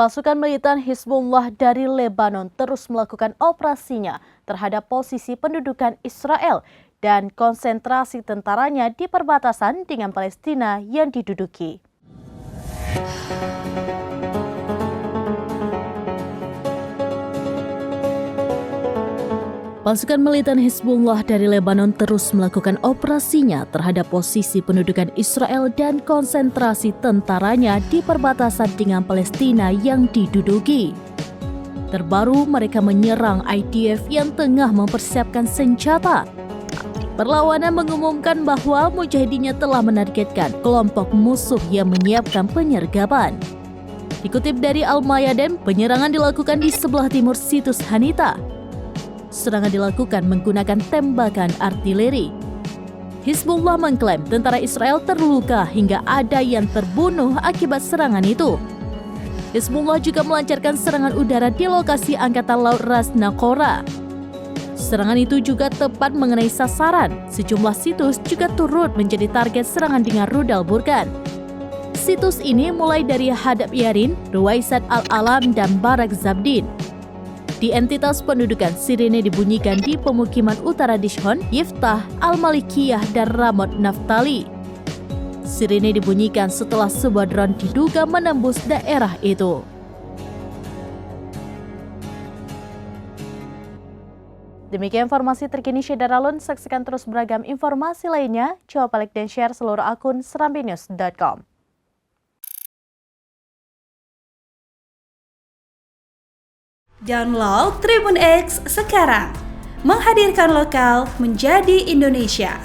Pasukan militan Hizbullah dari Lebanon terus melakukan operasinya terhadap posisi pendudukan Israel dan konsentrasi tentaranya di perbatasan dengan Palestina yang diduduki. Pasukan militan Hizbullah dari Lebanon terus melakukan operasinya terhadap posisi pendudukan Israel dan konsentrasi tentaranya di perbatasan dengan Palestina yang diduduki. Terbaru, mereka menyerang IDF yang tengah mempersiapkan senjata. Perlawanan mengumumkan bahwa mujahidinnya telah menargetkan kelompok musuh yang menyiapkan penyergapan. Dikutip dari Al-Mayadin, penyerangan dilakukan di sebelah timur situs Hanita. Serangan dilakukan menggunakan tembakan artileri. Hizbullah mengklaim tentara Israel terluka hingga ada yang terbunuh akibat serangan itu. Hizbullah juga melancarkan serangan udara di lokasi Angkatan Laut Ras Naqora. Serangan itu juga tepat mengenai sasaran. Sejumlah situs juga turut menjadi target serangan dengan rudal Burkan. Situs ini mulai dari Hadab Yarin, Ruwaisat Al-Alam, dan Barak Zabdin. Di entitas pendudukan, sirene dibunyikan di pemukiman utara Dishon, Yiftah, Al-Malikiyah, dan Ramot Naftali. Sirene dibunyikan setelah sebuah drone diduga menembus daerah itu. Demikian informasi terkini Syedaralun. Saksikan terus beragam informasi lainnya. Coba like dan share seluruh akun serambinews.com. Download Tribun X sekarang, menghadirkan lokal menjadi Indonesia.